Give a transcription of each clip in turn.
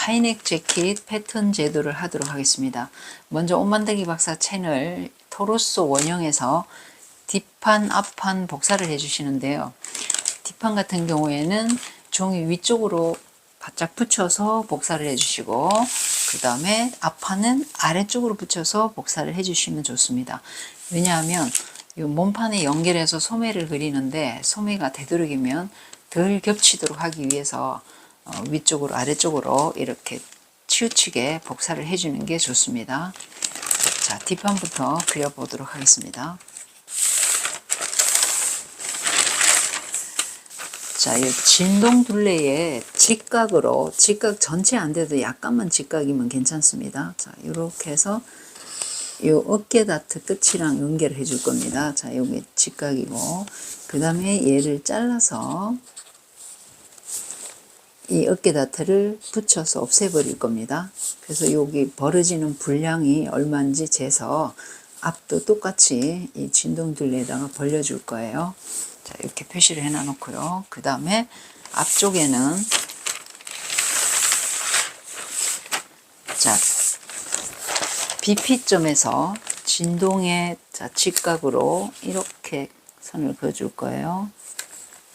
하이넥 재킷 패턴 제도를 하도록 하겠습니다. 먼저 옷만들기 박사 채널 토로소 원형에서 뒷판 앞판 복사를 해주시는데요. 뒷판 같은 경우에는 종이 위쪽으로 바짝 붙여서 복사를 해주시고, 그 다음에 앞판은 아래쪽으로 붙여서 복사를 해주시면 좋습니다. 왜냐하면 이 몸판에 연결해서 소매를 그리는데 소매가 되도록이면 덜 겹치도록 하기 위해서 위쪽으로 아래쪽으로 이렇게 치우치게 복사를 해주는 게 좋습니다. 자, 뒷판부터 그려보도록 하겠습니다. 자, 이 진동 둘레에 직각으로, 직각 전체 안 돼도 약간만 직각이면 괜찮습니다. 자, 이렇게 해서 이 어깨 다트 끝이랑 연결해 줄 겁니다. 자, 여기 직각이고, 그 다음에 얘를 잘라서 이 어깨 다트를 붙여서 없애버릴 겁니다. 그래서 여기 벌어지는 분량이 얼마인지 재서 앞도 똑같이 이 진동 둘레에다가 벌려줄 거예요. 자, 이렇게 표시를 해놔 놓고요. 그 다음에 앞쪽에는 자, BP점에서 진동의 직각으로 이렇게 선을 그어줄 거예요.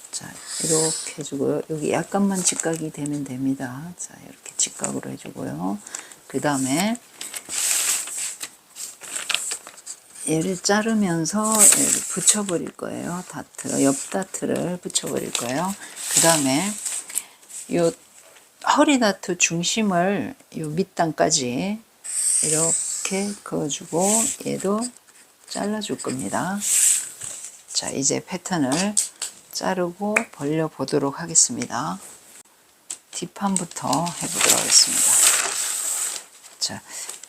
자, 이렇게 해주고요. 여기 약간만 직각이 되면 됩니다. 자, 이렇게 직각으로 해주고요. 그 다음에 얘를 자르면서 얘를 붙여버릴 거예요. 다트, 옆 다트를 붙여버릴 거예요. 그 다음에 요 허리 다트 중심을 요 밑단까지 이렇게 그어주고 얘도 잘라줄 겁니다. 자, 이제 패턴을 자르고 벌려 보도록 하겠습니다. 뒷판부터 해보도록 하겠습니다. 자,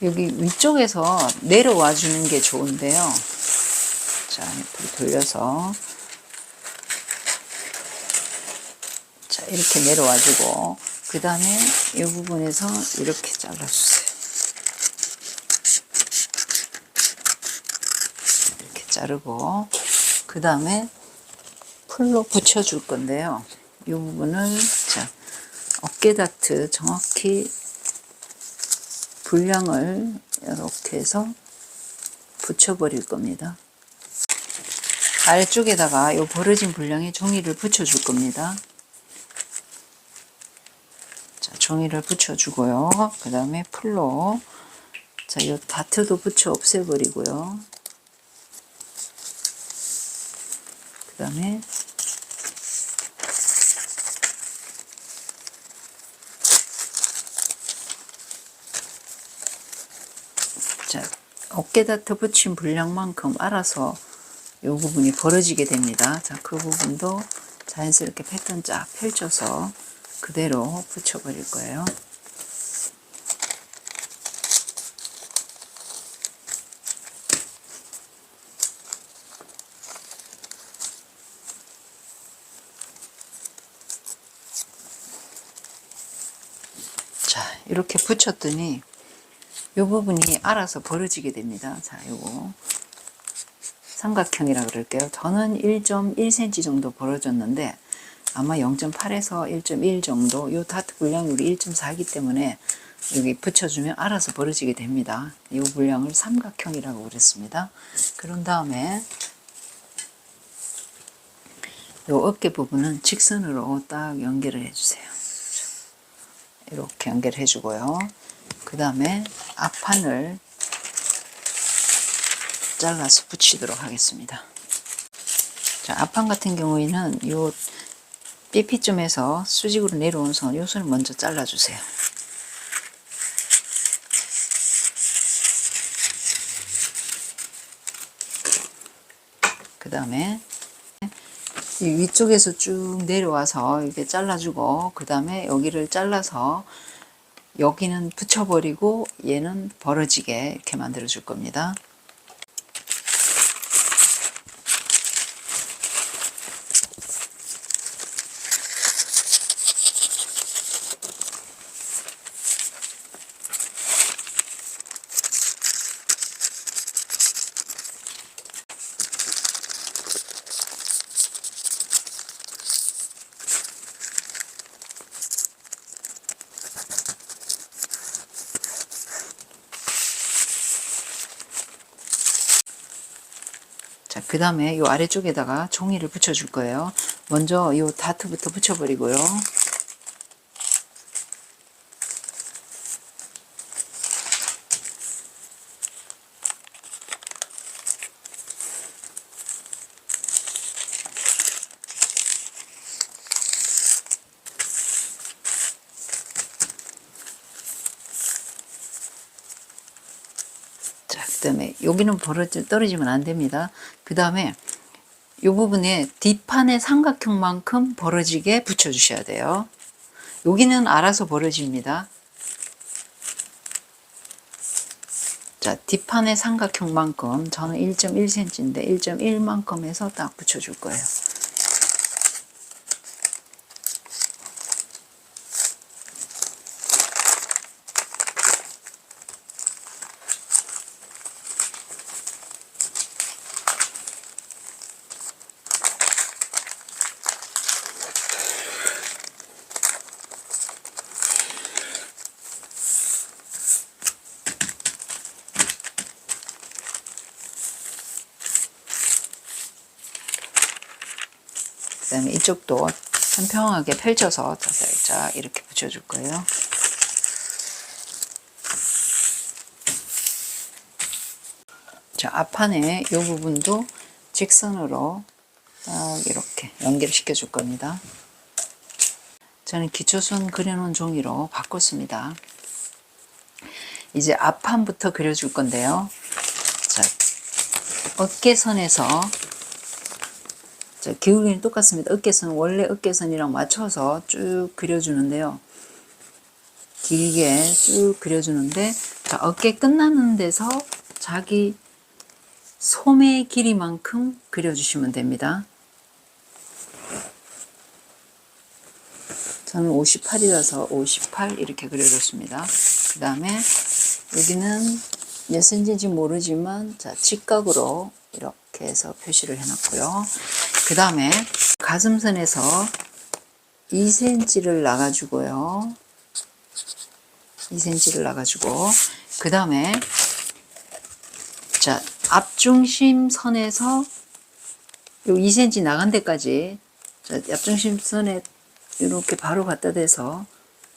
여기 위쪽에서 내려와 주는 게 좋은데요. 자, 옆으로 돌려서 자, 이렇게 내려와 주고, 그 다음에 이 부분에서 이렇게 잘라주세요. 이렇게 자르고, 그 다음에 풀로 붙여줄 건데요. 이 부분을 자, 어깨 다트 정확히 분량을 이렇게 해서 붙여버릴 겁니다. 아래쪽에다가 이 벌어진 분량의 종이를 붙여줄 겁니다. 자, 종이를 붙여주고요. 그 다음에 풀로 자, 이 다트도 붙여 없애버리고요. 그 다음에 자, 어깨 다트 붙인 분량만큼 알아서 이 부분이 벌어지게 됩니다. 자, 그 부분도 자연스럽게 패턴 쫙 펼쳐서 그대로 붙여버릴 거예요. 자, 이렇게 붙였더니 이 부분이 알아서 벌어지게 됩니다. 자, 요거 삼각형이라 그럴게요. 저는 1.1cm 정도 벌어졌는데 아마 0.8에서 1.1 정도, 요 다트 분량이 우리 1.4이기 때문에 여기 붙여주면 알아서 벌어지게 됩니다. 이 분량을 삼각형이라고 그랬습니다. 그런 다음에 이 어깨 부분은 직선으로 딱 연결을 해주세요. 이렇게 연결해 주고요. 그 다음에 앞판을 잘라서 붙이도록 하겠습니다. 자, 앞판 같은 경우에는 이 BP점에서 수직으로 내려온 선, 이 선을 먼저 잘라주세요. 그 다음에 이 위쪽에서 쭉 내려와서 이렇게 잘라주고, 그 다음에 여기를 잘라서 여기는 붙여버리고 얘는 벌어지게 이렇게 만들어 줄 겁니다. 자, 그 다음에 이 아래쪽에다가 종이를 붙여줄 거예요. 먼저 이 다트부터 붙여버리고요. 자, 그 다음에 여기는 떨어지면 안 됩니다. 그 다음에 이 부분에 뒷판의 삼각형만큼 벌어지게 붙여주셔야 돼요. 여기는 알아서 벌어집니다. 자, 뒷판의 삼각형만큼, 저는 1.1cm인데 1.1만큼 해서 딱 붙여줄 거예요. 그 다음에 이쪽도 평평하게 펼쳐서 살짝 이렇게 붙여줄 거예요. 자, 앞판에 이 부분도 직선으로 딱 이렇게 연결시켜 줄 겁니다. 저는 기초선 그려놓은 종이로 바꿨습니다. 이제 앞판부터 그려줄 건데요. 자, 어깨선에서 자, 기울기는 똑같습니다. 어깨선, 원래 어깨선이랑 맞춰서 쭉 그려주는데요. 길게 쭉 그려주는데, 자, 어깨 끝나는 데서 자기 소매 길이만큼 그려주시면 됩니다. 저는 58이라서 58 이렇게 그려줬습니다. 그 다음에 여기는 몇 cm인지 모르지만, 자, 직각으로 이렇게 해서 표시를 해놨고요. 그 다음에 가슴선에서 2cm를 나가주고요. 2cm를 나가주고, 그 다음에 자, 앞중심 선에서 요 2cm 나간 데까지, 자, 앞중심 선에 이렇게 바로 갖다 대서,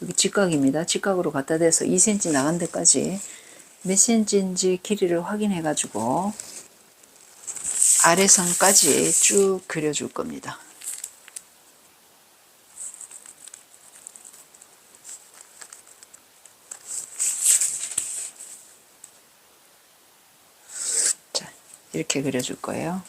여기 직각입니다. 직각으로 갖다 대서 2cm 나간 데까지 몇 cm인지 길이를 확인해 가지고 아래선까지 쭉 그려줄 겁니다. 자, 이렇게 그려줄 거예요.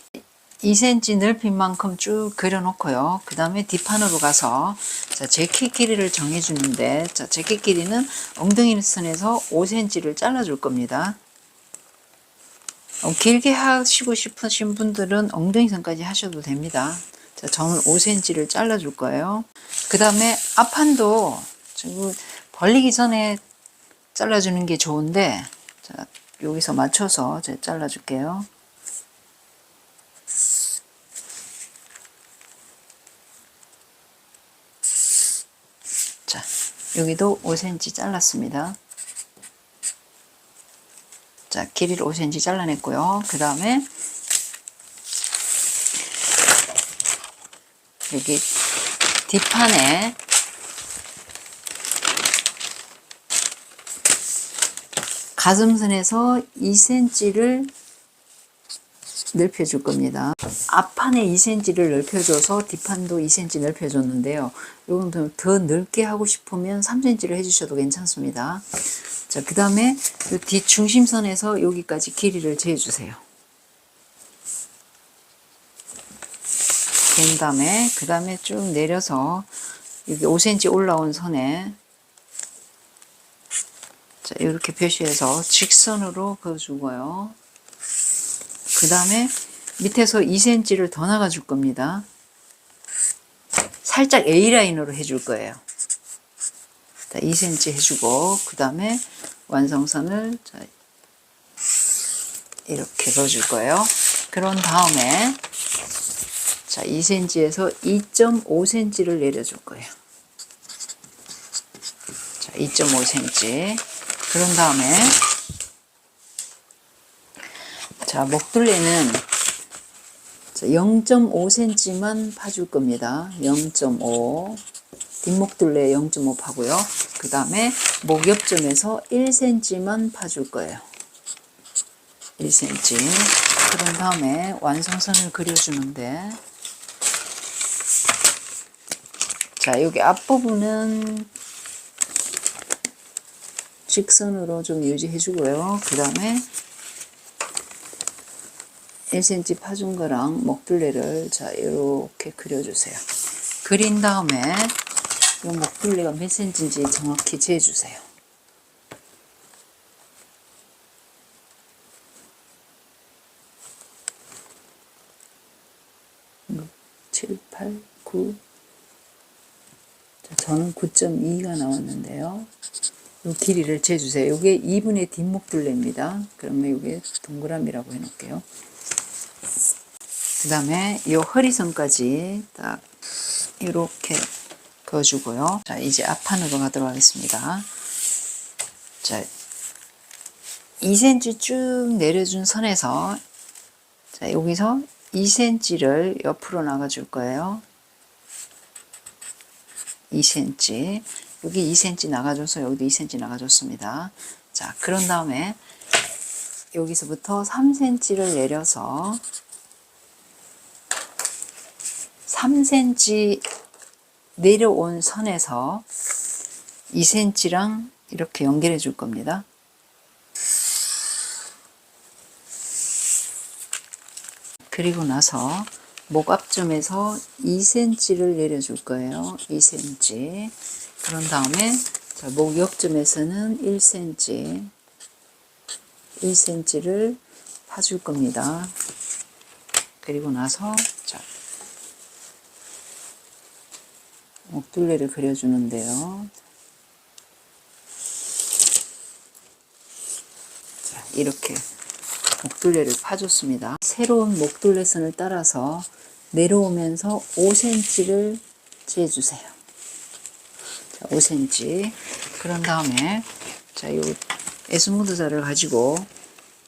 2cm 넓힌 만큼 쭉 그려놓고요. 그 다음에 뒷판으로 가서 자, 재킷 길이를 정해주는데, 자, 재킷 길이는 엉덩이 선에서 5cm를 잘라줄 겁니다. 길게 하시고 싶으신 분들은 엉덩이 선까지 하셔도 됩니다. 자, 저는 5cm를 잘라줄 거예요. 그 다음에 앞판도 지금 벌리기 전에 잘라주는 게 좋은데, 자, 여기서 맞춰서 제가 잘라줄게요. 자, 여기도 5cm 잘랐습니다. 자, 길이를 5cm 잘라냈고요. 그 다음에 여기 뒷판에 가슴선에서 2cm를 넓혀줄 겁니다. 앞판에 2cm를 넓혀줘서 뒷판도 2cm 넓혀줬는데요. 이건 더 넓게 하고 싶으면 3cm를 해주셔도 괜찮습니다. 자, 그 다음에 뒷중심선에서 여기까지 길이를 재주세요. 된 다음에, 그 다음에 쭉 내려서 여기 5cm 올라온 선에 자, 이렇게 표시해서 직선으로 그어주고요. 그 다음에 밑에서 2cm를 더 나가줄 겁니다. 살짝 A라인으로 해줄 거예요. 자, 2cm 해주고, 그 다음에 완성선을 자, 이렇게 그어줄 거예요. 그런 다음에 자, 2cm에서 2.5cm를 내려줄 거예요. 자, 2.5cm. 그런 다음에 자, 목둘레는 0.5cm만 파줄 겁니다. 0.5 뒷목둘레 0.5 파고요. 그 다음에 목 옆점에서 1cm만 파줄 거예요. 1cm. 그런 다음에 완성선을 그려주는데, 자, 여기 앞부분은 직선으로 좀 유지해 주고요. 그 다음에 1cm 파준 거랑 목둘레를 자 이렇게 그려주세요. 그린 다음에 이 목둘레가 몇 cm인지 정확히 재주세요. 7, 8, 9. 자, 저는 9.2가 나왔는데요. 이 길이를 재주세요. 이게 2분의 뒷목둘레입니다. 그러면 이게 동그라미라고 해놓을게요. 그 다음에 이 허리선까지 딱 이렇게 그어주고요. 자, 이제 앞판으로 가도록 하겠습니다. 자, 2cm 쭉 내려준 선에서 자, 여기서 2cm를 옆으로 나가줄 거예요. 2cm. 여기 2cm 나가줘서 여기도 2cm 나가줬습니다. 자, 그런 다음에 여기서부터 3cm를 내려서 3cm 내려온 선에서 2cm랑 이렇게 연결해 줄 겁니다. 그리고 나서 목 앞점에서 2cm를 내려줄 거예요. 2cm. 그런 다음에 자, 목 옆점에서는 1cm, 1cm를 파줄 겁니다. 그리고 나서 자, 목둘레를 그려주는데요. 자, 이렇게 목둘레를 파줬습니다. 새로운 목둘레선을 따라서 내려오면서 5cm를 재주세요. 자, 5cm. 그런 다음에 자, 이 에스무드자를 가지고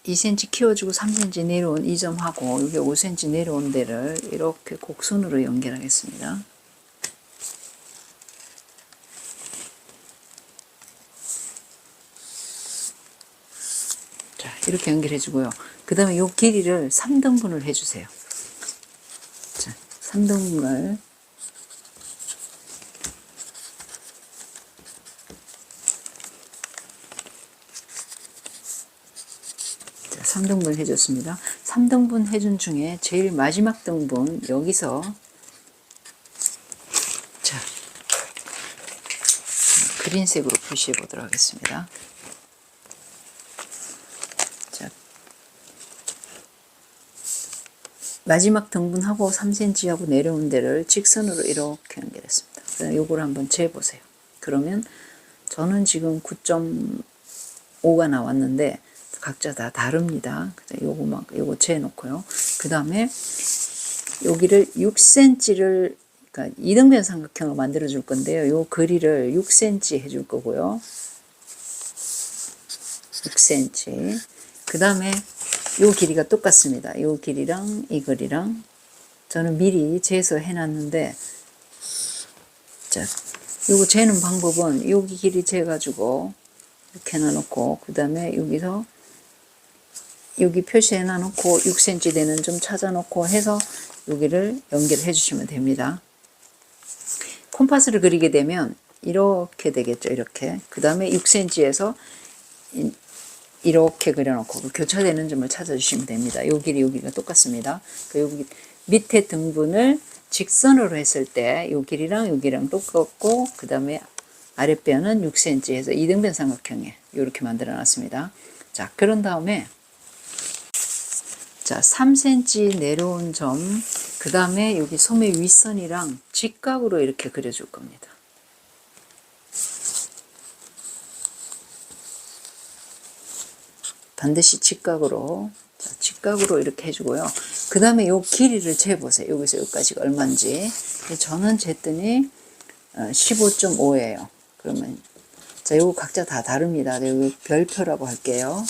2cm 키워주고 3cm 내려온 이 점하고 이게 5cm 내려온 데를 이렇게 곡선으로 연결하겠습니다. 자, 이렇게 연결해 주고요. 그 다음에 이 길이를 3등분을 해주세요. 자, 3등분을 자, 3등분 해줬습니다. 3등분 해준 중에 제일 마지막 등분 여기서 자, 그린색으로 표시해 보도록 하겠습니다. 마지막 등분하고 3cm하고 내려온 데를 직선으로 이렇게 연결했습니다. 요걸 한번 재보세요. 그러면 저는 지금 9.5가 나왔는데 각자 다 다릅니다. 요거 재놓고요. 그 다음에 여기를 6cm를 그러니까 이등변 삼각형을 만들어 줄 건데요. 요 거리를 6cm 해줄 거고요. 6cm. 그 다음에 요 길이가 똑같습니다. 요 길이랑 이 거리랑 저는 미리 재서 해놨는데 자, 요거 재는 방법은 여기 길이 재가지고 이렇게 해놔놓고 그 다음에 여기서 여기 표시해놔놓고 6cm 되는 좀 찾아놓고 해서 여기를 연결해 주시면 됩니다. 콤파스를 그리게 되면 이렇게 되겠죠. 이렇게. 그 다음에 6cm에서 이렇게 그려놓고 그 교차되는 점을 찾아주시면 됩니다. 요 길이, 요 길이가 똑같습니다. 그 여기 밑에 등분을 직선으로 했을 때 요 길이랑 요 길이랑 똑같고 그 다음에 아랫변은 6cm 해서 이등변 삼각형에 이렇게 만들어 놨습니다. 자, 그런 다음에 자, 3cm 내려온 점, 그 다음에 여기 소매 윗선이랑 직각으로 이렇게 그려줄 겁니다. 반드시 직각으로, 자, 직각으로 이렇게 해주고요. 그 다음에 요 길이를 재보세요. 여기서 여기까지가 얼마인지. 저는 쟀더니 15.5예요. 그러면 자, 요거 각자 다 다릅니다. 여기 별표라고 할게요.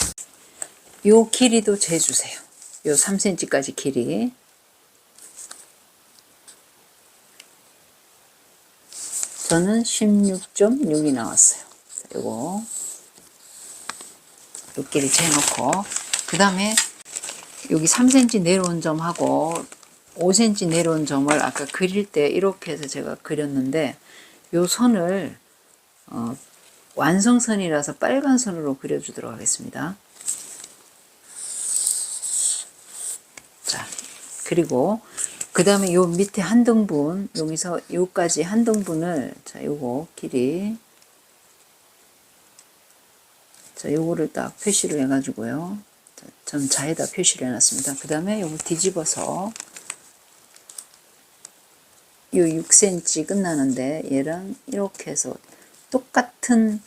요 길이도 재주세요. 요 3cm까지 길이. 저는 16.6이 나왔어요. 요거 요 길이 재놓고, 그 다음에 여기 3cm 내려온 점하고 5cm 내려온 점을 아까 그릴 때 이렇게 해서 제가 그렸는데, 요 선을 완성선이라서 빨간 선으로 그려주도록 하겠습니다. 자, 그리고 그 다음에 요 밑에 한 등분, 여기서 요까지 한 등분을, 자, 요거 길이, 자, 요거를 딱 표시를 해가지고요. 자, 전 자에다 표시를 해놨습니다. 그 다음에 요거 뒤집어서 요 6cm 끝나는데 얘랑 이렇게 해서 똑같은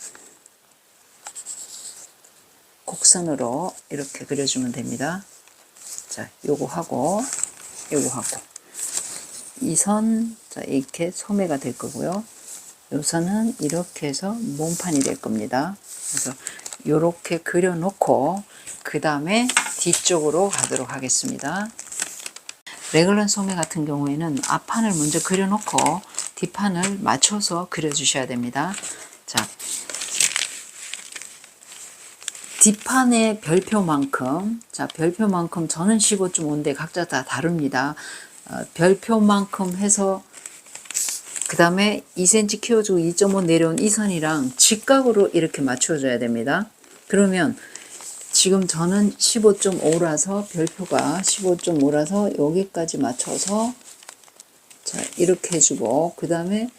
곡선으로 이렇게 그려주면 됩니다. 자, 요거 하고 요거 하고 이 선, 자, 이렇게 소매가 될 거고요. 요 선은 이렇게 해서 몸판이 될 겁니다. 그래서 요렇게 그려 놓고 그 다음에 뒤쪽으로 가도록 하겠습니다. 레글런 소매 같은 경우에는 앞판을 먼저 그려 놓고 뒷판을 맞춰서 그려 주셔야 됩니다. 자, 뒷판의 별표만큼, 자, 별표만큼 저는 15.5인데 각자 다 다릅니다. 별표만큼 해서 그 다음에 2cm 키워주고 2.5 내려온 이 선이랑 직각으로 이렇게 맞춰줘야 됩니다. 그러면 지금 저는 15.5라서 별표가 15.5라서 여기까지 맞춰서, 자, 이렇게 해주고 그 다음에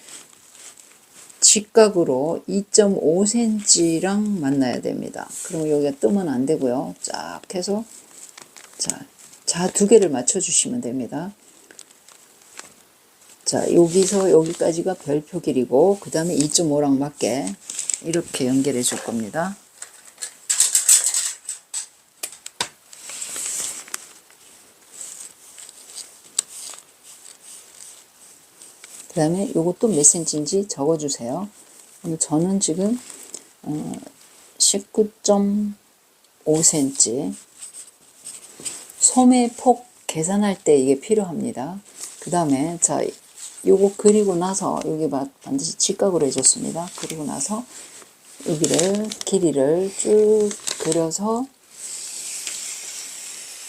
직각으로 2.5cm랑 만나야 됩니다. 그럼 여기가 뜨면 안 되고요. 쫙 해서, 자, 자 두 개를 맞춰주시면 됩니다. 자, 여기서 여기까지가 별표 길이고 그 다음에 2.5랑 맞게 이렇게 연결해 줄 겁니다. 그 다음에 요것도 몇 cm인지 적어주세요. 저는 지금 19.5cm. 소매 폭 계산할 때 이게 필요합니다. 그 다음에 자, 요거 그리고 나서 여기 반드시 직각으로 해줬습니다. 그리고 나서 여기를 길이를 쭉 그려서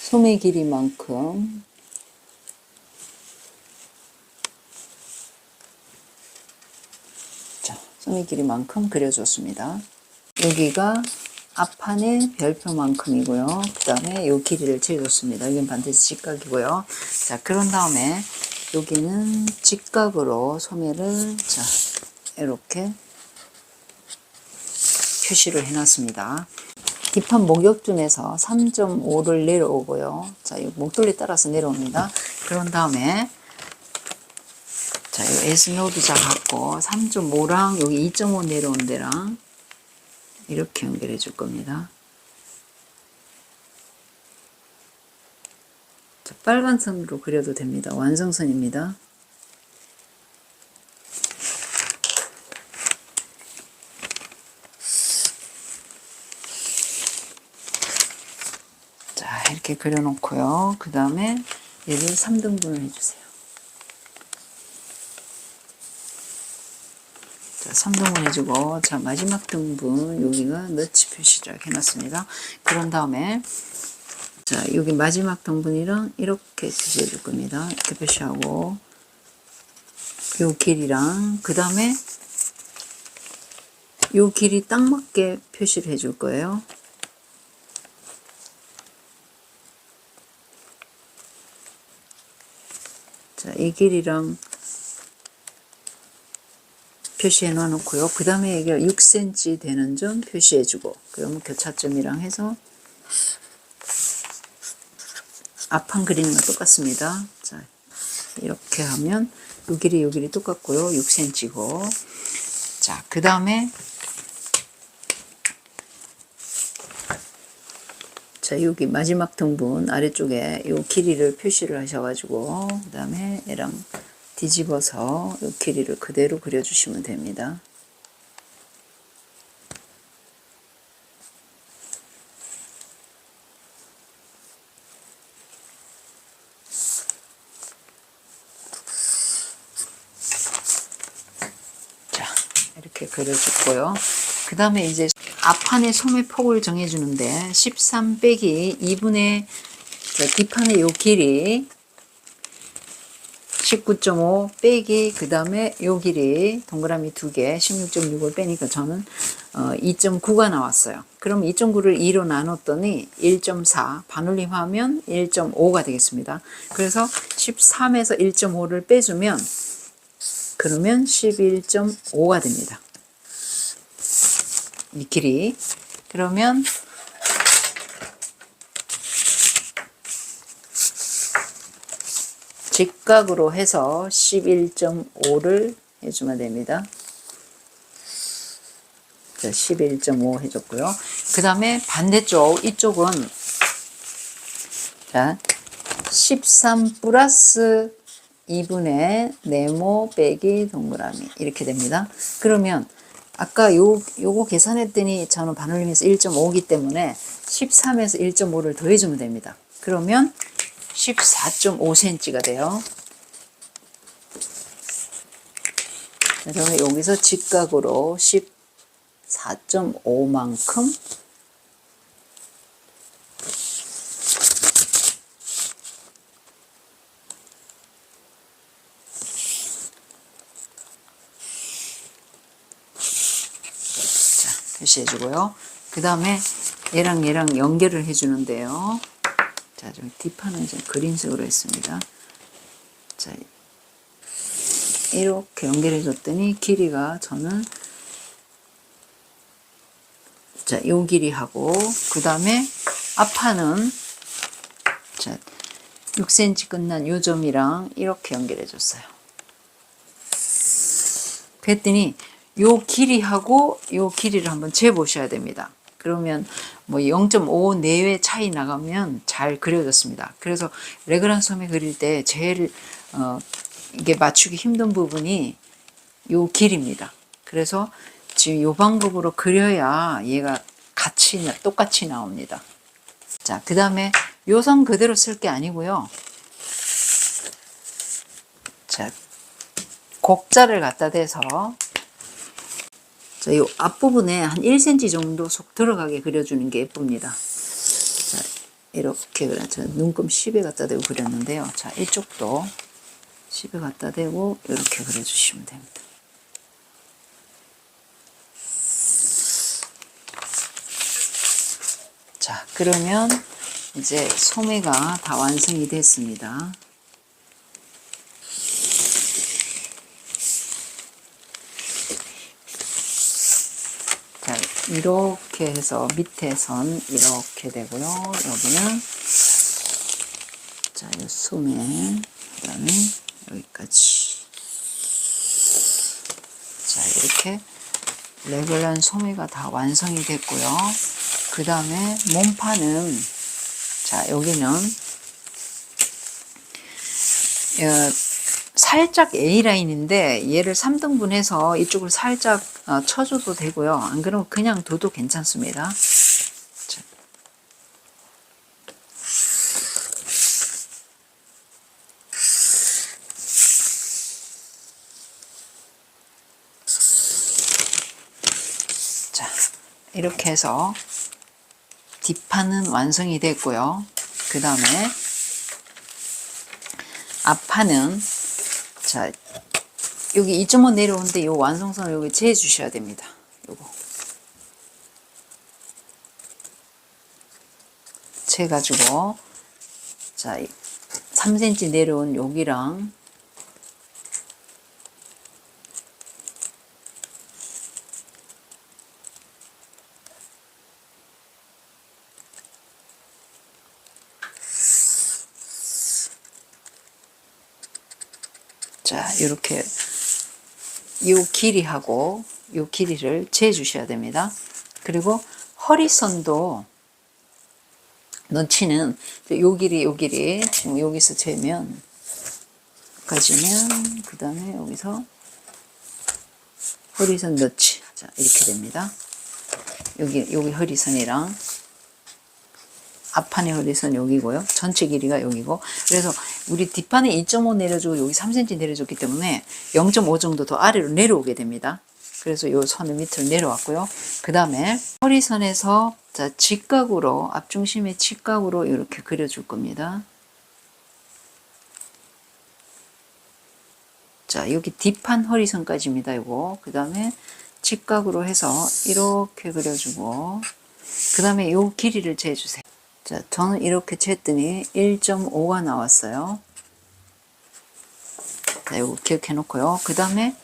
소매 길이만큼, 자, 소매 길이만큼 그려줬습니다. 여기가 앞판의 별표만큼이고요. 그 다음에 요 길이를 재줬습니다. 여기는 반드시 직각이고요. 자, 그런 다음에 여기는 직각으로 소매를, 자, 이렇게 표시를 해놨습니다. 뒷판 목역준에서 3.5를 내려오고요. 자, 이 목돌리 따라서 내려옵니다. 그런 다음에 자, 이 S노드 잡고 3.5랑 여기 2.5 내려온 데랑 이렇게 연결해 줄 겁니다. 자, 빨간 선으로 그려도 됩니다. 완성선입니다. 자, 이렇게 그려놓고요. 그 다음에 얘를 3등분을 해주세요. 자, 3등분 해주고, 자, 마지막 등분, 여기가 너치 표시를 해놨습니다. 그런 다음에, 자, 여기 마지막 등분이랑 이렇게 표시해 줄 겁니다. 이렇게 표시하고, 요 길이랑, 그 다음에, 요 길이 딱 맞게 표시를 해줄 거예요. 자, 이 길이랑 표시해 놓고요. 그 다음에 이게 6cm 되는 점 표시해 주고, 그러면 교차점이랑 해서 앞판 그리는 거 똑같습니다. 자, 이렇게 하면 요 길이 똑같고요. 6cm고. 자, 그 다음에 자, 여기 마지막 등분 아래쪽에 요 길이를 표시를 하셔가지고 그 다음에 얘랑 뒤집어서 요 길이를 그대로 그려주시면 됩니다. 그려줬고요. 그 다음에 이제 앞판의 소매 폭을 정해주는데 13 빼기 2분의 뒷판의 요 길이 19.5 빼기 그 다음에 요 길이 동그라미 2개 16.6을 빼니까 저는 2.9가 나왔어요. 그럼 2.9를 2로 나눴더니 1.4 반올림하면 1.5가 되겠습니다. 그래서 13에서 1.5를 빼주면 그러면 11.5가 됩니다. 이 길이. 그러면 직각으로 해서 11.5를 해주면 됩니다. 자, 11.5 해줬고요. 그 다음에 반대쪽, 이쪽은 자, 13 플러스 2분의 네모 빼기 동그라미 이렇게 됩니다. 그러면 아까 요거 계산했더니 저는 반올림해서 1.5이기 때문에 13에서 1.5를 더해주면 됩니다. 그러면 14.5cm가 돼요. 그러면 여기서 직각으로 14.5만큼 표시해주고요. 그 다음에 얘랑 연결을 해주는데요. 자, 좀 뒷판은 좀 그린색으로 했습니다. 자, 이렇게 연결해줬더니 길이가 저는 자, 요 길이 하고 그 다음에 앞판은 자, 6cm 끝난 요 점이랑 이렇게 연결해줬어요. 그랬더니 요 길이하고 요 길이를 한번 재보셔야 됩니다. 그러면 뭐 0.5 내외 차이 나가면 잘 그려졌습니다. 그래서 레그란 소매 그릴 때 제일 이게 맞추기 힘든 부분이 요 길입니다. 그래서 지금 요 방법으로 그려야 얘가 똑같이 나옵니다. 자, 그 다음에 요 선 그대로 쓸 게 아니고요. 자, 곡자를 갖다 대서 자, 이 앞부분에 한 1cm 정도 속 들어가게 그려주는 게 예쁩니다. 자, 이렇게 그려서 눈금 10에 갖다 대고 그렸는데요. 자, 이쪽도 10에 갖다 대고 이렇게 그려주시면 됩니다. 자, 그러면 이제 소매가 다 완성이 됐습니다. 자, 이렇게 해서 밑에 선 이렇게 되고요. 여기는 자, 이 소매 그 다음에 여기까지 자, 이렇게 레귤란 소매가 다 완성이 됐고요. 그 다음에 몸판은 자, 여기는 살짝 A라인인데 얘를 3등분 해서 이쪽을 살짝 쳐줘도 되고요. 안 그러면 그냥 둬도 괜찮습니다. 자. 자, 이렇게 해서 뒷판은 완성이 됐고요. 그 다음에 앞판은 자, 여기 2.5 내려오는데 이 완성선을 여기 재해 주셔야 됩니다. 요거 재가지고 자, 3cm 내려온 여기랑 자, 이렇게 요 길이하고 요 길이를 재해 주셔야 됩니다. 그리고 허리선도 넣치는 요 길이 지금 여기서 재면 까지면 그 다음에 여기서 허리선 넣치 자, 이렇게 됩니다. 여기 허리선이랑 앞판의 허리선 여기고요. 전체 길이가 여기고. 그래서 우리 뒷판에 2.5 내려주고 여기 3cm 내려줬기 때문에 0.5 정도 더 아래로 내려오게 됩니다. 그래서 요 선을 밑으로 내려왔고요. 그 다음에 허리선에서 자, 직각으로, 앞중심의 직각으로 이렇게 그려줄 겁니다. 자, 여기 딥한 허리선까지입니다. 요거. 그 다음에 직각으로 해서 이렇게 그려주고, 그 다음에 요 길이를 재주세요. 자, 저는 이렇게 쟀더니 1.5가 나왔어요. 자, 이거 기억해 놓고요. 그 다음에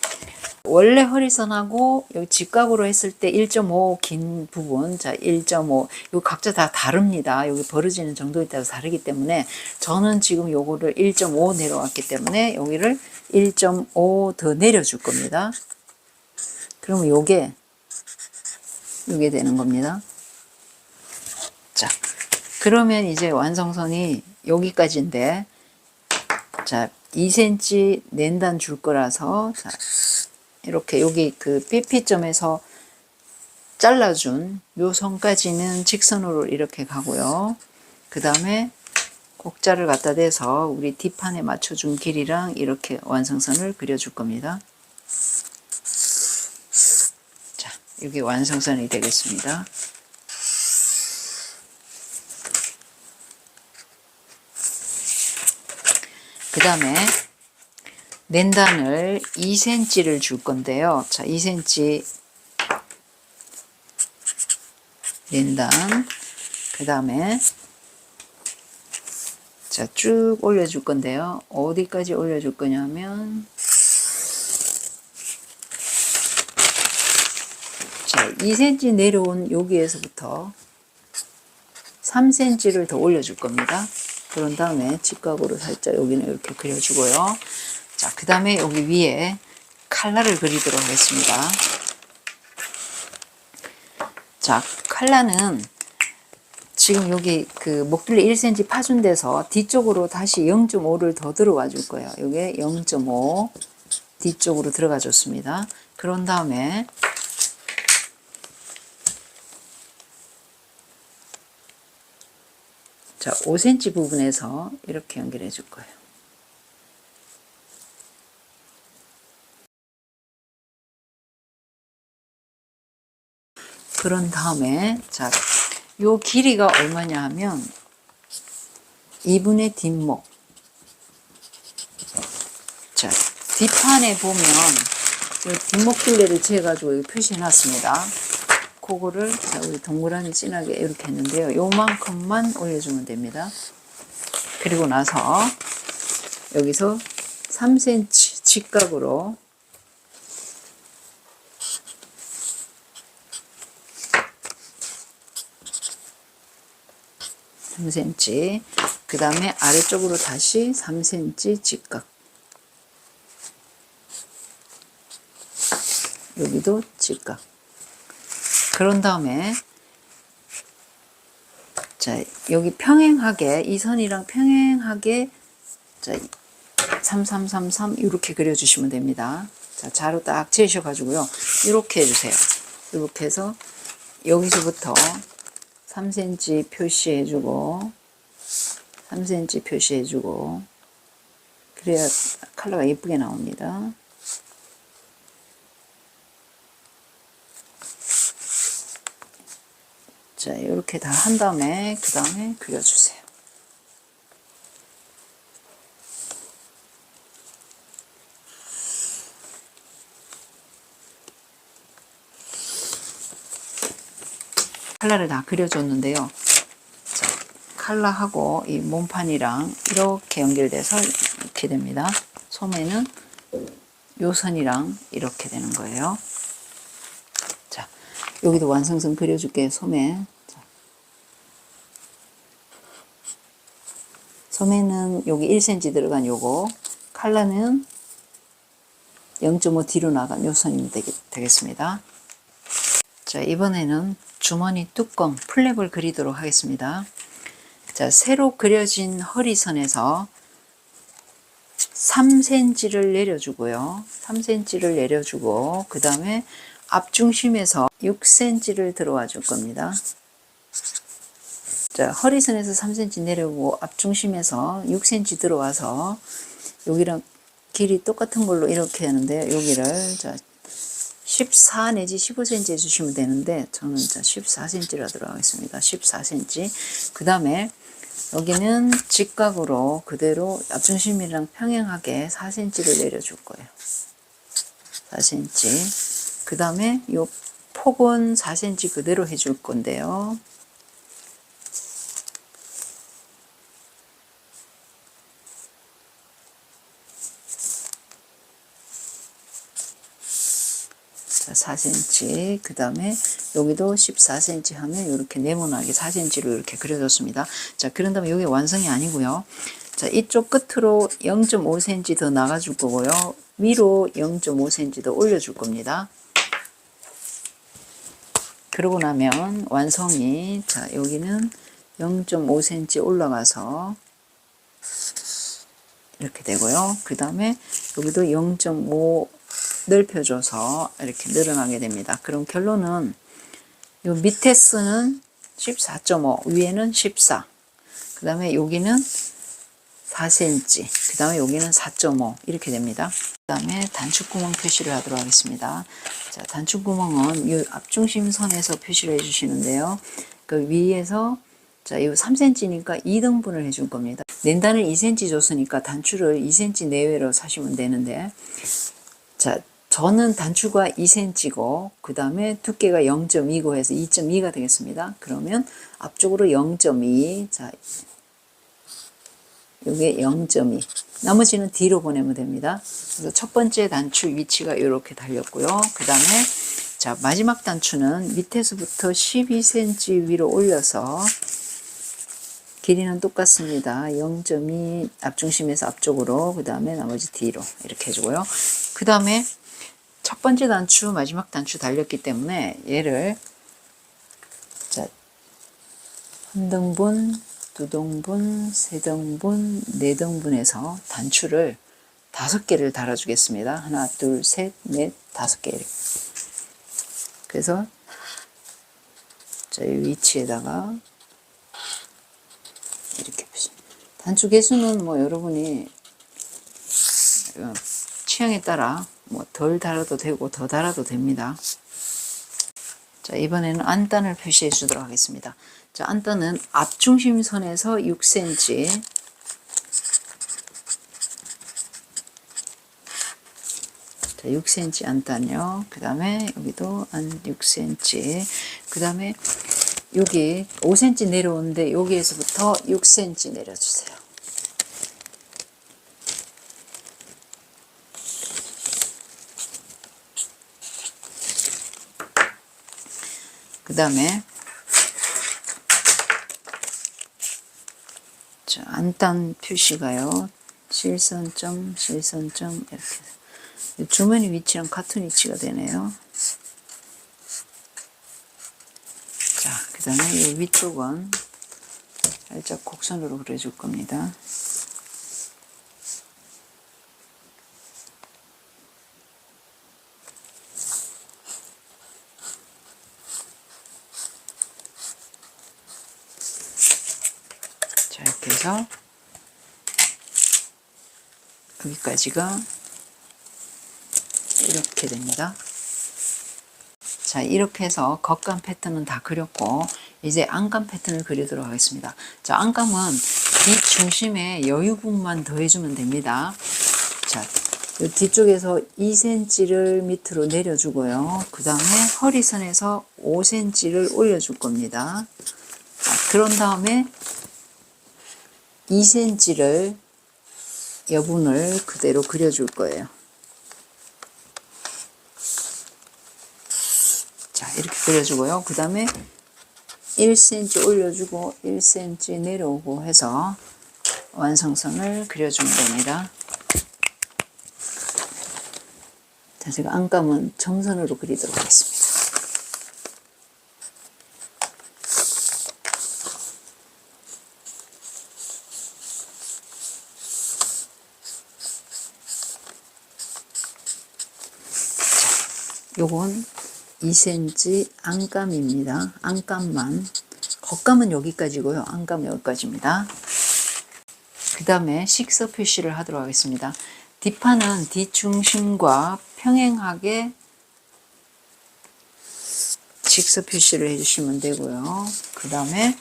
원래 허리선하고 여기 직각으로 했을 때 1.5 긴 부분, 자, 1.5, 이거 각자 다 다릅니다. 여기 벌어지는 정도에 따라서 다르기 때문에 저는 지금 요거를 1.5 내려왔기 때문에 여기를 1.5 더 내려줄 겁니다. 그러면 요게 되는 겁니다. 자, 그러면 이제 완성선이 여기까지인데, 자, 2cm 낸단 줄 거라서, 자, 이렇게 여기 그 삐삐점에서 잘라준 요 선까지는 직선으로 이렇게 가고요. 그 다음에 곡자를 갖다 대서 우리 뒷판에 맞춰준 길이랑 이렇게 완성선을 그려줄 겁니다. 자, 이게 완성선이 되겠습니다. 그 다음에 낸단을 2cm를 줄 건데요. 자, 2cm 낸단, 그 다음에 자, 쭉 올려줄 건데요. 어디까지 올려줄 거냐면, 자, 2cm 내려온 여기에서부터 3cm를 더 올려줄 겁니다. 그런 다음에 직각으로 살짝 여기는 이렇게 그려주고요. 자, 그 다음에 여기 위에 칼라를 그리도록 하겠습니다. 자, 칼라는 지금 여기 그 목둘레 1cm 파준 데서 뒤쪽으로 다시 0.5를 더 들어와 줄 거예요. 여기에 0.5 뒤쪽으로 들어가 줬습니다. 그런 다음에 자, 5cm 부분에서 이렇게 연결해 줄 거예요. 그런 다음에 자, 요 길이가 얼마냐 하면 2분의 뒷목. 자, 뒷판에 보면 요 뒷목 둘레를 재가지고 여기 표시해 놨습니다. 그거를 자, 우리 동그라미 진하게 이렇게 했는데요. 요만큼만 올려주면 됩니다. 그리고 나서 여기서 3cm 직각으로 (3cm) 그 다음에 아래쪽으로 다시 3cm 직각, 여기도 직각. 그런 다음에 자, 여기 평행하게 이 선이랑 평행하게 자, 3333 이렇게 그려주시면 됩니다. 자, 자로 딱 재셔 가지고요. 이렇게 해주세요. 이렇게 해서 여기서부터 3cm 표시해주고 3cm 표시해주고 그래야 컬러가 예쁘게 나옵니다. 자, 이렇게 다 한 다음에 그 다음에 그려주세요. 칼라를 다 그려줬는데요. 자, 칼라하고 이 몸판이랑 이렇게 연결돼서 이렇게 됩니다. 소매는 요 선이랑 이렇게 되는 거예요. 자, 여기도 완성선 그려줄게요. 소매. 자, 소매는 여기 1cm 들어간 요거, 칼라는 0.5 뒤로 나간 요 선이 되겠습니다. 자, 이번에는 주머니 뚜껑 플랩을 그리도록 하겠습니다. 자, 새로 그려진 허리선에서 3cm를 내려주고요. 3cm를 내려주고 그 다음에 앞중심에서 6cm를 들어와 줄 겁니다. 자, 허리선에서 3cm 내려오고 앞중심에서 6cm 들어와서 여기랑 길이 똑같은 걸로 이렇게 하는데 여기를 자, 14 내지 15cm 해주시면 되는데 저는 14cm로 하도록 하겠습니다. 14cm. 그 다음에 여기는 직각으로 그대로 앞중심이랑 평행하게 4cm를 내려줄 거예요. 4cm. 그 다음에 이 폭은 4cm 그대로 해줄 건데요. 자, 4cm. 그 다음에 여기도 14cm 하면 이렇게 네모나게 4cm로 이렇게 그려줬습니다. 자, 그런 다음에 여기 완성이 아니고요. 자, 이쪽 끝으로 0.5cm 더 나가줄 거고요. 위로 0.5cm 더 올려줄 겁니다. 그러고 나면 완성이, 자, 여기는 0.5cm 올라가서 이렇게 되고요. 그 다음에 여기도 0.5 넓혀줘서 이렇게 늘어나게 됩니다. 그럼 결론은 요 밑에 쓰는 14.5, 위에는 14, 그 다음에 여기는 4cm, 그 다음에 여기는 4.5 이렇게 됩니다. 그 다음에 단축구멍 표시를 하도록 하겠습니다. 자, 단축구멍은 이 앞중심 선에서 표시를 해주시는데요. 그 위에서 자, 이 3cm니까 2등분을 해줄 겁니다. 낸단을 2cm 줬으니까 단추를 2cm 내외로 사시면 되는데, 자, 저는 단추가 2cm고 그 다음에 두께가 0.2고 해서 2.2가 되겠습니다. 그러면 앞쪽으로 0.2, 자, 요게 0.2, 나머지는 뒤로 보내면 됩니다. 그래서 첫 번째 단추 위치가 이렇게 달렸고요. 그 다음에 자, 마지막 단추는 밑에서부터 12cm 위로 올려서 길이는 똑같습니다. 0.2 앞중심에서 앞쪽으로, 그 다음에 나머지 뒤로 이렇게 해주고요. 그 다음에 첫 번째 단추, 마지막 단추 달렸기 때문에 얘를 자, 1등분, 2등분, 3등분, 4등분해서 단추를 5개를 달아주겠습니다. 하나, 둘, 셋, 넷, 5개 이렇게. 그래서 자, 이 위치에다가 이렇게 보시면 단추 개수는 뭐 여러분이 취향에 따라 뭐 덜 달아도 되고 더 달아도 됩니다. 자, 이번에는 안단을 표시해 주도록 하겠습니다. 자, 안단은 앞중심선에서 6cm, 자, 6cm 안단요. 그 다음에 여기도 한 6cm, 그 다음에 여기 5cm 내려오는데 여기에서부터 6cm 내려주세요. 그 다음에 자, 안단 표시가요. 실선점, 실선점 이렇게 주머니 위치랑 같은 위치가 되네요. 자, 그 다음에 이 위쪽은 살짝 곡선으로 그려줄 겁니다. 자, 이렇게 해서 여기까지가 이렇게 됩니다. 자, 이렇게 해서 겉감 패턴은 다 그렸고 이제 안감 패턴을 그리도록 하겠습니다. 자, 안감은 뒷중심에 여유분만 더해주면 됩니다. 자, 이 뒤쪽에서 2cm를 밑으로 내려주고요. 그 다음에 허리선에서 5cm를 올려줄 겁니다. 자, 그런 다음에 2cm를 여분을 그대로 그려줄 거예요. 자, 이렇게 그려주고요. 그 다음에 1cm 올려주고 1cm 내려오고 해서 완성선을 그려주면 됩니다. 자, 제가 안감은 점선으로 그리도록 하겠습니다. 요건 2cm 안감입니다. 안감만. 겉감은 여기까지고요. 안감은 여기까지입니다. 그 다음에 식서 표시를 하도록 하겠습니다. 뒷판은 뒷중심과 평행하게 직서 표시를 해주시면 되고요. 그 다음에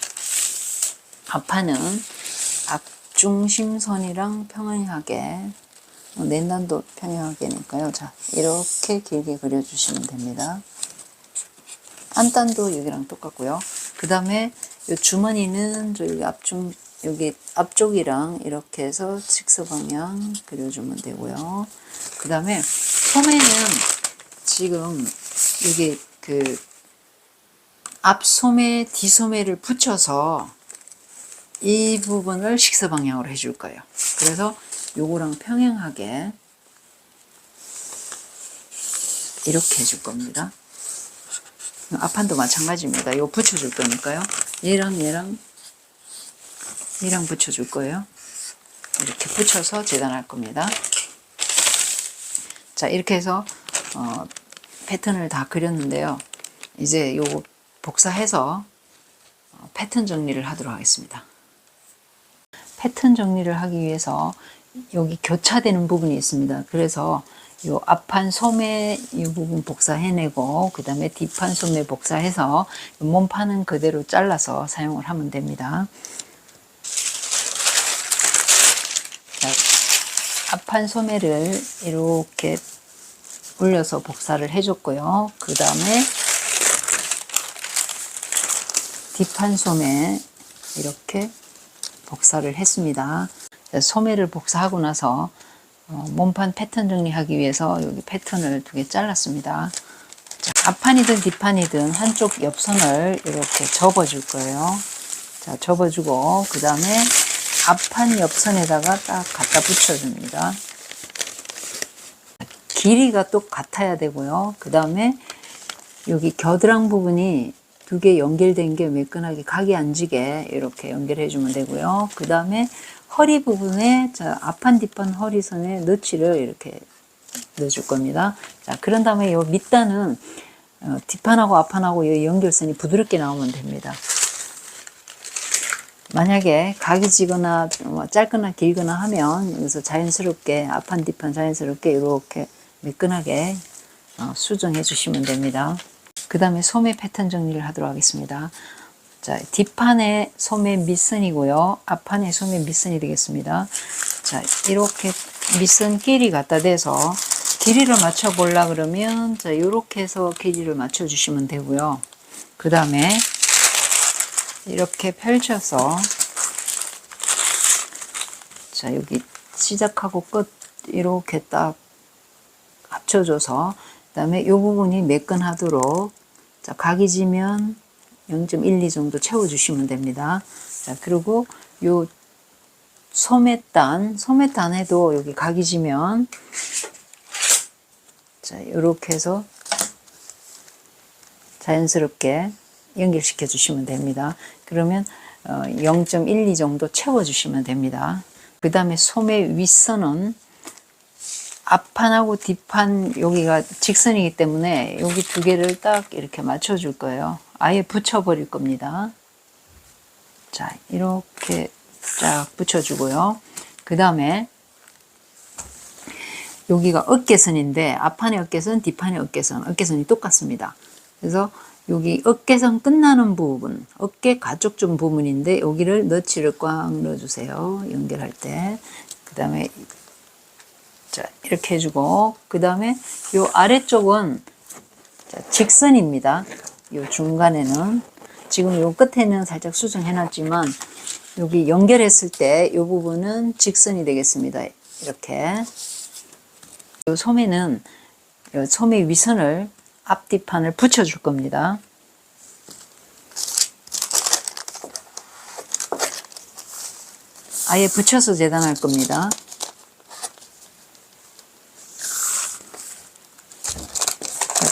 앞판은 앞중심선이랑 평행하게, 낸단도 평행하게니까요. 자, 이렇게 길게 그려주시면 됩니다. 안단도 여기랑 똑같고요. 그 다음에 이 주머니는 여기 앞쪽이랑 이렇게 해서 직서 방향 그려주면 되고요. 그 다음에 소매는 지금 여기 그 앞소매, 뒤소매를 붙여서 이 부분을 식서 방향으로 해줄 거예요. 그래서 요거랑 평행하게 이렇게 해줄 겁니다. 앞판도 마찬가지입니다. 요 붙여줄 거니까요. 얘랑 붙여줄 거예요. 이렇게 붙여서 재단할 겁니다. 자, 이렇게 해서 패턴을 다 그렸는데요. 이제 요거 복사해서 패턴 정리를 하도록 하겠습니다. 패턴 정리를 하기 위해서 여기 교차되는 부분이 있습니다. 그래서 요 앞판 소매 이 부분 복사해내고 그 다음에 뒷판 소매 복사해서 몸판은 그대로 잘라서 사용을 하면 됩니다. 자, 앞판 소매를 이렇게 올려서 복사를 해줬고요. 그 다음에 뒷판 소매 이렇게 복사를 했습니다. 소매를 복사하고 나서 몸판 패턴 정리하기 위해서 여기 패턴을 2개 잘랐습니다. 자, 앞판이든 뒷판이든 한쪽 옆선을 이렇게 접어줄 거예요. 자, 접어주고 그 다음에 앞판 옆선에다가 딱 갖다 붙여줍니다. 길이가 똑같아야 되고요. 그 다음에 여기 겨드랑 부분이 2개 연결된 게 매끈하게 각이 안 지게 이렇게 연결해 주면 되고요. 그 다음에 허리 부분에 자, 앞판 뒷판 허리선에 너치를 이렇게 넣어줄 겁니다. 자, 그런 다음에 이 밑단은 뒷판하고 앞판하고 이 연결선이 부드럽게 나오면 됩니다. 만약에 각이 지거나 짧거나 길거나 하면 여기서 자연스럽게 앞판 뒷판 자연스럽게 이렇게 매끈하게 수정해 주시면 됩니다. 그 다음에 소매 패턴 정리를 하도록 하겠습니다. 자, 뒷판의 소매 밑선이고요. 앞판의 소매 밑선이 되겠습니다. 자, 이렇게 밑선 길이 갖다 대서 길이를 맞춰 보려 그러면 자, 이렇게 해서 길이를 맞춰 주시면 되고요. 그 다음에 이렇게 펼쳐서 자, 여기 시작하고 끝 이렇게 딱 합쳐줘서 그 다음에 이 부분이 매끈하도록 자, 각이 지면 0.12 정도 채워주시면 됩니다. 자, 그리고 요 소매단에도 여기 각이 지면 자, 이렇게 해서 자연스럽게 연결시켜 주시면 됩니다. 그러면 0.12 정도 채워주시면 됩니다. 그 다음에 소매 윗선은 앞판하고 뒷판 여기가 직선이기 때문에 여기 2개를 딱 이렇게 맞춰줄 거예요. 아예 붙여버릴 겁니다. 자, 이렇게 쫙 붙여주고요. 그 다음에 여기가 어깨선인데 앞판의 어깨선, 뒷판의 어깨선이 똑같습니다. 그래서 여기 어깨선 끝나는 부분, 어깨 가쪽쯤 부분인데 여기를 너치를 꽉 넣어주세요. 연결할 때. 그 다음에 자, 이렇게 해주고 그 다음에 요 아래쪽은 자, 직선입니다. 요 중간에는 지금 요 끝에는 살짝 수정해 놨지만 여기 연결했을 때 요 부분은 직선이 되겠습니다. 이렇게 요 소매는 요 소매 위선을 앞뒤판을 붙여줄 겁니다. 아예 붙여서 재단할 겁니다.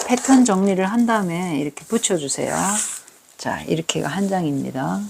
패턴 정리를 한 다음에 이렇게 붙여주세요. 자, 이렇게가 한 장입니다.